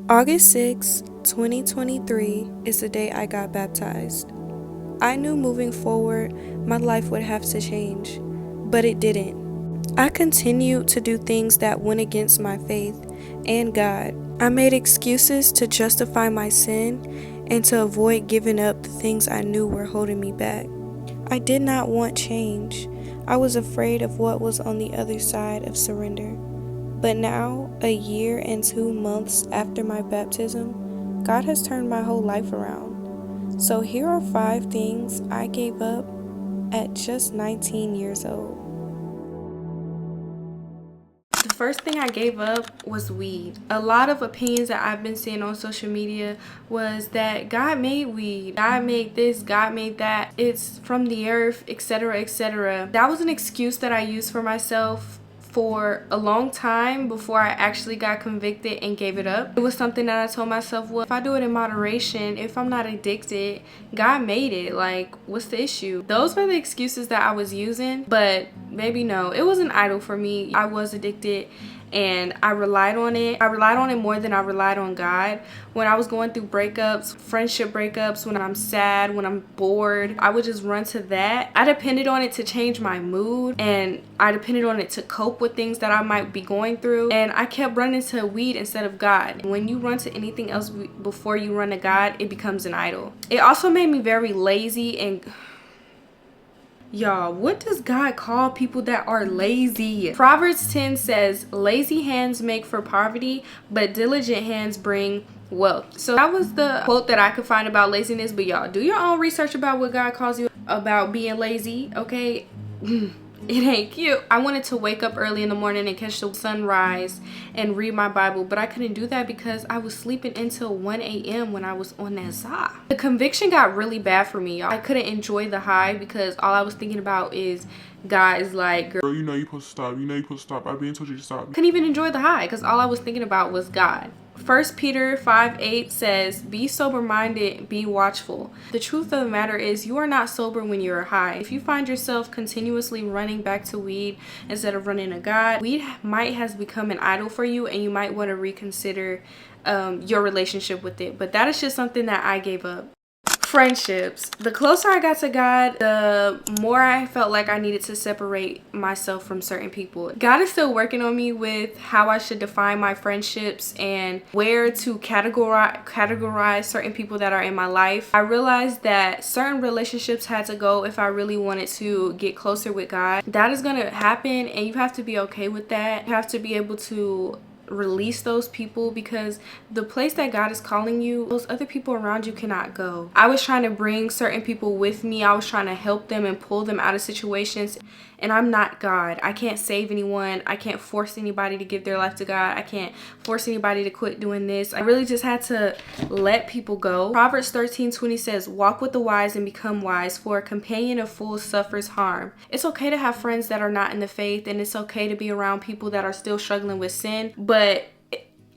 August 6, 2023 is the day I got baptized. I knew moving forward my life would have to change, but it didn't. I continued to do things that went against my faith and God. I made excuses to justify my sin and to avoid giving up the things I knew were holding me back. I did not want change. I was afraid of what was on the other side of surrender. But now, a year and 2 months after my baptism, God has turned my whole life around. So here are 5 things I gave up at just 19 years old. The first thing I gave up was weed. A lot of opinions that I've been seeing on social media was that God made weed, God made this, God made that, it's from the earth, etc., etc. That was an excuse that I used for myself for a long time before I actually got convicted and gave it up. It was something that I told myself, well, if I do it in moderation, if I'm not addicted, God made it. Like, what's the issue? Those were the excuses that I was using, but maybe no, it was an idol for me. I was addicted and I relied on it. I relied on it more than I relied on God. When I was going through breakups, friendship breakups, when I'm sad, when I'm bored, I would just run to that. I depended on it to change my mood, and I depended on it to cope with things that I might be going through, and I kept running to weed instead of God. When you run to anything else before you run to God, it becomes an idol. It also made me very lazy. And y'all, what does God call people that are lazy? Proverbs 10 says, lazy hands make for poverty, but diligent hands bring wealth. So that was the quote that I could find about laziness. But y'all, do your own research about what God calls you about being lazy, okay? It ain't cute. I wanted to wake up early in the morning and catch the sunrise and read my Bible, but I couldn't do that because I was sleeping until 1 a.m. when I was on that za. The conviction got really bad for me, y'all. I couldn't enjoy the high because all I was thinking about is guys like, girl, you know you're supposed to stop. You know you're supposed to stop. I've been told you to stop. Couldn't even enjoy the high because all I was thinking about was God. 1 Peter 5:8 says, be sober-minded, be watchful. The truth of the matter is you are not sober when you're high. If you find yourself continuously running back to weed instead of running to God, weed might has become an idol for you, and you might want to reconsider your relationship with it. But that is just something that I gave up. Friendships. The closer I got to God, the more I felt like I needed to separate myself from certain people. God is still working on me with how I should define my friendships and where to categorize certain people that are in my life. I realized that certain relationships had to go if I really wanted to get closer with God. That is going to happen, and you have to be okay with that. You have to be able to release those people, because the place that God is calling you, those other people around you cannot go. I was trying to bring certain people with me. I was trying to help them and pull them out of situations, and I'm not God. I can't save anyone. I can't force anybody to give their life to God. I can't force anybody to quit doing this. I really just had to let people go. Proverbs 13:20 says, walk with the wise and become wise, for a companion of fools suffers harm. It's okay to have friends that are not in the faith, and it's okay to be around people that are still struggling with sin, but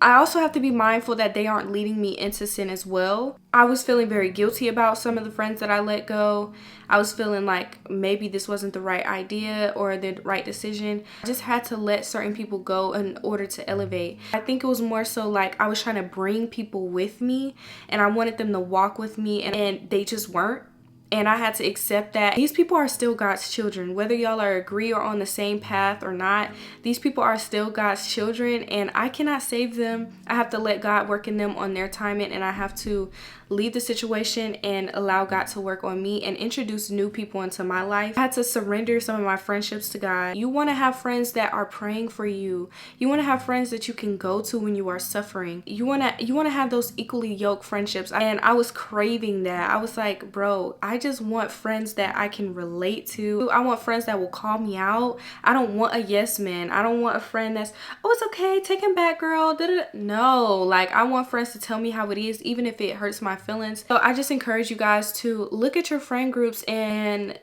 I also have to be mindful that they aren't leading me into sin as well. I was feeling very guilty about some of the friends that I let go. I was feeling like maybe this wasn't the right idea or the right decision. I just had to let certain people go in order to elevate. I think it was more so like I was trying to bring people with me, and I wanted them to walk with me, and they just weren't. And I had to accept that these people are still God's children. Whether y'all are agree or on the same path or not, these people are still God's children, and I cannot save them. I have to let God work in them on their timing, and I have to leave the situation and allow God to work on me and introduce new people into my life. I had to surrender some of my friendships to God. You want to have friends that are praying for you. You want to have friends that you can go to when you are suffering. You want to have those equally yoked friendships. And I was craving that. I was like, bro, I just want friends that I can relate to. I want friends that will call me out. I don't want a yes man. I don't want a friend that's, oh, it's okay, take him back, girl. Da-da-da. No, like I want friends to tell me how it is, even if it hurts my feelings. So I just encourage you guys to look at your friend groups and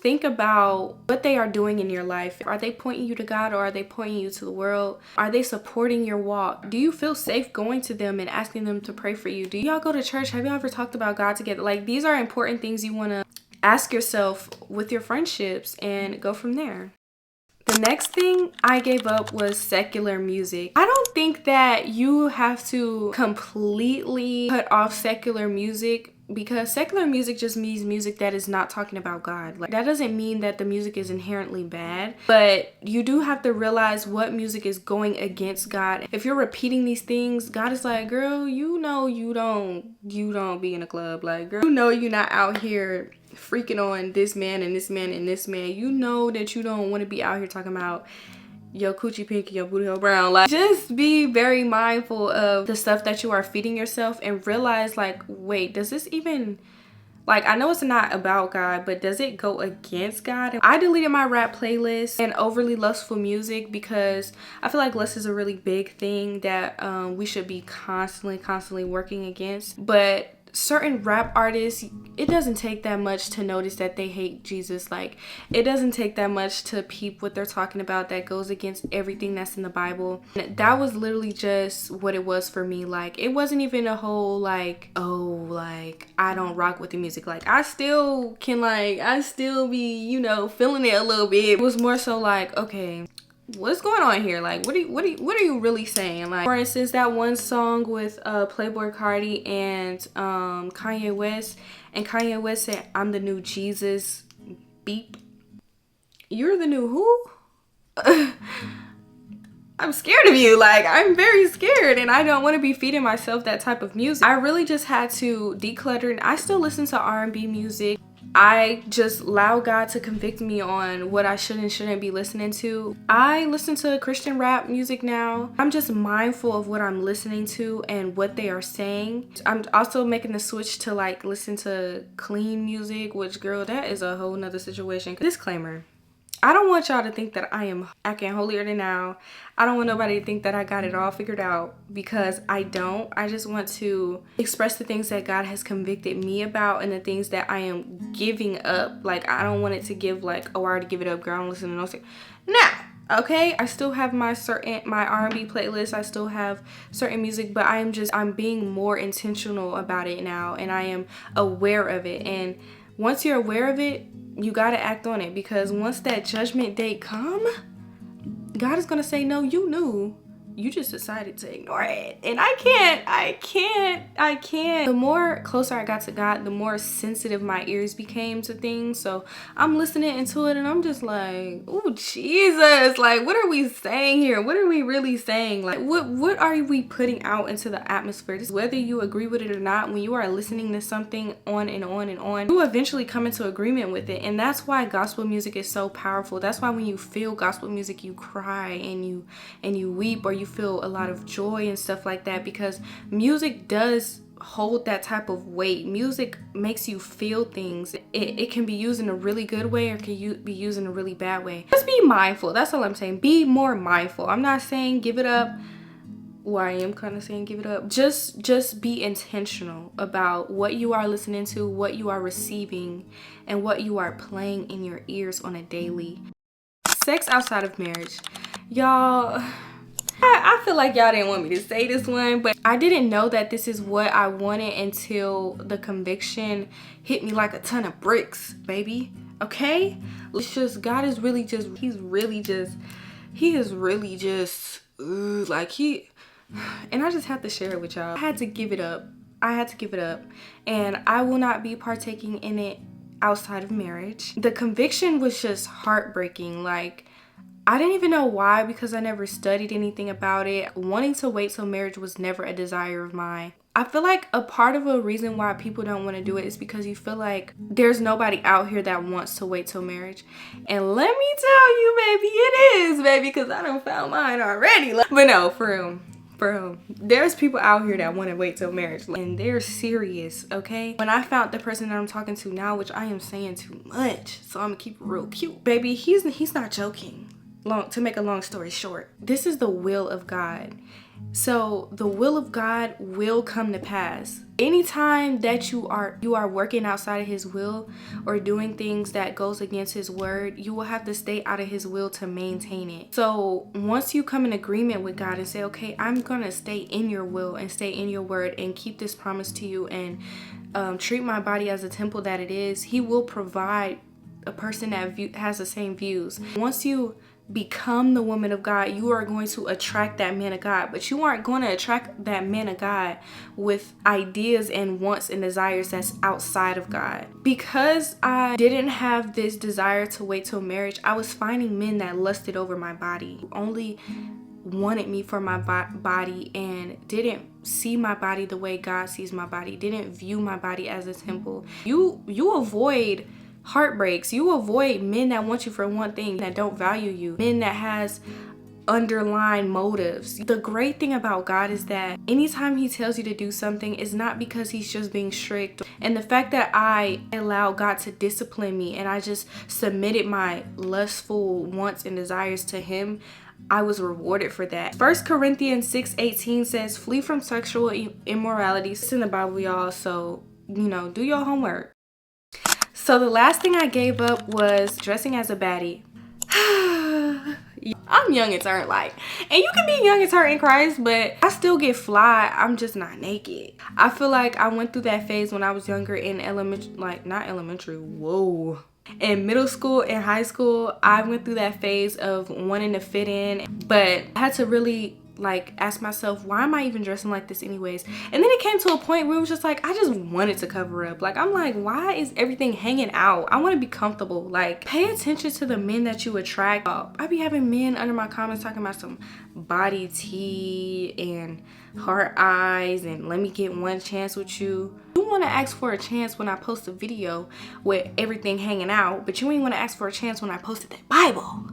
think about what they are doing in your life. Are they pointing you to God, or are they pointing you to the world? Are they supporting your walk? Do you feel safe going to them and asking them to pray for you? Do y'all go to church? Have y'all ever talked about God together? Like, these are important things you want to ask yourself with your friendships and go from there. The next thing I gave up was secular music. I don't think that you have to completely cut off secular music, because secular music just means music that is not talking about God. Like, that doesn't mean that the music is inherently bad, but you do have to realize what music is going against God. If you're repeating these things, God is like, girl, you know you don't be in a club. Like, girl, you know you're not out here freaking on this man and this man and this man. You know that you don't want to be out here talking about your coochie pink and your booty hole brown. Like, just be very mindful of the stuff that you are feeding yourself, and realize, like, wait, does this even, like, I know it's not about God, but does it go against God? I deleted my rap playlist and overly lustful music, because I feel like lust is a really big thing that we should be constantly working against. But certain rap artists, it doesn't take that much to notice that they hate Jesus. Like, it doesn't take that much to peep what they're talking about that goes against everything that's in the Bible. And that was literally just what it was for me. Like, it wasn't even a whole like, oh, like, I don't rock with the music. Like, I still be, you know, feeling it a little bit. It was more so like, okay, what's going on here? Like, what are you really saying? Like, for instance, that one song with Playboi Carti and Kanye West, and Kanye West said, "I'm the new Jesus." Beep. You're the new who? I'm scared of you. Like, I'm very scared, and I don't want to be feeding myself that type of music. I really just had to declutter, and I still listen to R&B music. I just allow God to convict me on what I should and shouldn't be listening to. I listen to Christian rap music now. I'm just mindful of what I'm listening to and what they are saying. I'm also making the switch to like listen to clean music, which, girl, that is a whole nother situation. Disclaimer: I don't want y'all to think that I am acting holier than thou. I don't want nobody to think that I got it all figured out, because I don't. I just want to express the things that God has convicted me about and the things that I am giving up. Like, I don't want it to give like, oh, I already give it up, girl, I don't listen to no shit. Now, okay, I still have my R&B playlist. I still have certain music, but I'm being more intentional about it now, and I am aware of it. And once you're aware of it, you gotta act on it, because once that judgment day come, God is gonna say, no, you knew, you just decided to ignore it. And I can't. The more closer I got to God, the more sensitive my ears became to things. So I'm listening into it, and I'm just like, oh, Jesus, like, what are we saying here? What are we really saying? Like, what are we putting out into the atmosphere? Just whether you agree with it or not, when you are listening to something on and on and on, you eventually come into agreement with it. And that's why gospel music is so powerful. That's why when you feel gospel music, you cry and you weep, or you feel a lot of joy and stuff like that, because music does hold that type of weight. Music makes you feel things. It can be used in a really good way, or it can be used in a really bad way. Just be mindful. That's all I'm saying. Be more mindful. I'm not saying give it up. Well, I am kind of saying give it up. Just be intentional about what you are listening to, what you are receiving, and what you are playing in your ears on a daily. Sex outside of marriage. Y'all, I feel like y'all didn't want me to say this one, but I didn't know that this is what I wanted until the conviction hit me like a ton of bricks, baby. Okay? It's just, God is really just, he is really just, and I just have to share it with y'all. I had to give it up. And I will not be partaking in it outside of marriage. The conviction was just heartbreaking. Like, I didn't even know why, because I never studied anything about it. Wanting to wait till marriage was never a desire of mine. I feel like a part of a reason why people don't want to do it is because you feel like there's nobody out here that wants to wait till marriage. And let me tell you, baby, it is, baby, because I done found mine already. But no, for real, there's people out here that want to wait till marriage, and they're serious, okay? When I found the person that I'm talking to now, which I am saying too much, so I'm gonna keep it real cute, baby, he's not joking. To make a long story short, this is the will of God. So the will of God will come to pass. Anytime that you are working outside of his will or doing things that goes against his word, you will have to stay out of his will to maintain it. So once you come in agreement with God and say, okay, I'm gonna stay in your will and stay in your word and keep this promise to you, and treat my body as a temple that it is, he will provide a person that has the same views. Once you become the woman of God, you are going to attract that man of God. But you aren't going to attract that man of God with ideas and wants and desires that's outside of God. Because I didn't have this desire to wait till marriage, I was finding men that lusted over my body, only wanted me for my body, and didn't see my body the way God sees my body, didn't view my body as a temple. You avoid heartbreaks. You avoid men that want you for one thing, that don't value you, men that has underlying motives. The great thing about God is that anytime he tells you to do something, it's not because he's just being strict. And the fact that I allowed God to discipline me and I just submitted my lustful wants and desires to him, I was rewarded for that. 1 Corinthians 6:18 says, flee from sexual immorality. It's in the Bible, y'all, so do your homework. So the last thing I gave up was dressing as a baddie. I'm young and turned and you can be young and turned in Christ, but I still get fly. I'm just not naked. I feel like I went through that phase when I was younger in in middle school and high school. I went through that phase of wanting to fit in, but I had to really ask myself, why am I even dressing like this anyways? And then it came to a point where it was just I just wanted to cover up. I'm why is everything hanging out? I want to be comfortable. Pay attention to the men that you attract. I be having men under my comments talking about some body tea and heart eyes and let me get one chance with you. You want to ask for a chance when I post a video with everything hanging out, but you ain't want to ask for a chance when I posted that Bible.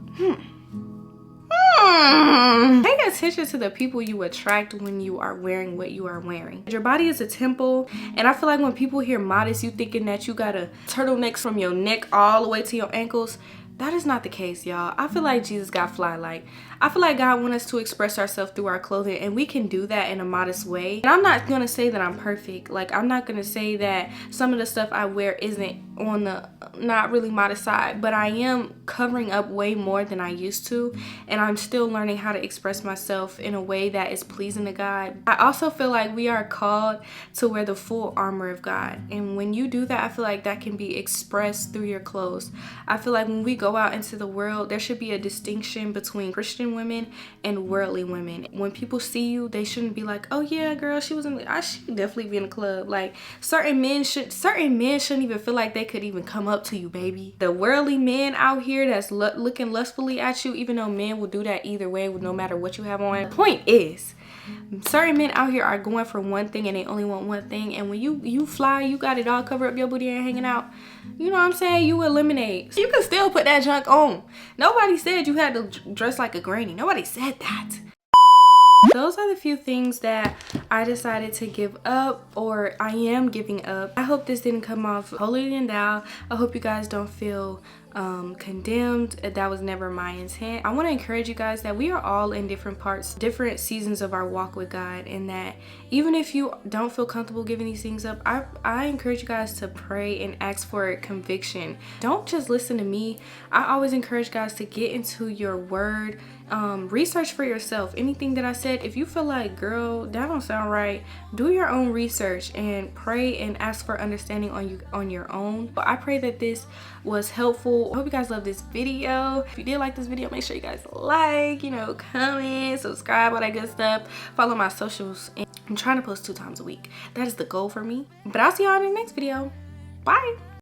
Pay attention to the people you attract when you are wearing what you are wearing. Your body is a temple, and I feel like when people hear modest, you thinking that you got a turtleneck from your neck all the way to your ankles. That is not the case, y'all. I feel like Jesus got fly. I feel like God wants us to express ourselves through our clothing, and we can do that in a modest way. And I'm not gonna say that I'm perfect. I'm not gonna say that some of the stuff I wear isn't on the not really modest side, but I am covering up way more than I used to, and I'm still learning how to express myself in a way that is pleasing to God. I also feel like we are called to wear the full armor of God, and when you do that, I feel like that can be expressed through your clothes. I feel like when we go out into the world, there should be a distinction between Christian women and worldly women. When people see you, they shouldn't be like, oh yeah, girl, she was in the, she definitely be in the club. Certain men shouldn't even feel like they could even come up to you, baby. The worldly men out here that's looking lustfully at you, even though men will do that either way, no matter what you have on. The point is, certain men out here are going for one thing and they only want one thing, and when you fly, you got it all covered up, your booty ain't hanging out, you know what I'm saying, you eliminate. You can still put that junk on. Nobody said you had to dress like a granny. Nobody said that. Those are the few things that I decided to give up, or I am giving up. I hope this didn't come off holier than thou. I hope you guys don't feel condemned. That was never my intent. I want to encourage you guys that we are all in different parts, different seasons of our walk with God, and that even if you don't feel comfortable giving these things up, I encourage you guys to pray and ask for conviction. Don't just listen to me. I always encourage guys to get into your word. Research for yourself. Anything that I said, if you feel like, girl, that don't sound right, do your own research and pray and ask for understanding on your own. But I pray that this was helpful. I hope you guys love this video. If you did like this video, make sure you guys comment, subscribe, all that good stuff. Follow my socials. And I'm trying to post 2 times a week. That is the goal for me. But I'll see y'all in the next video. Bye.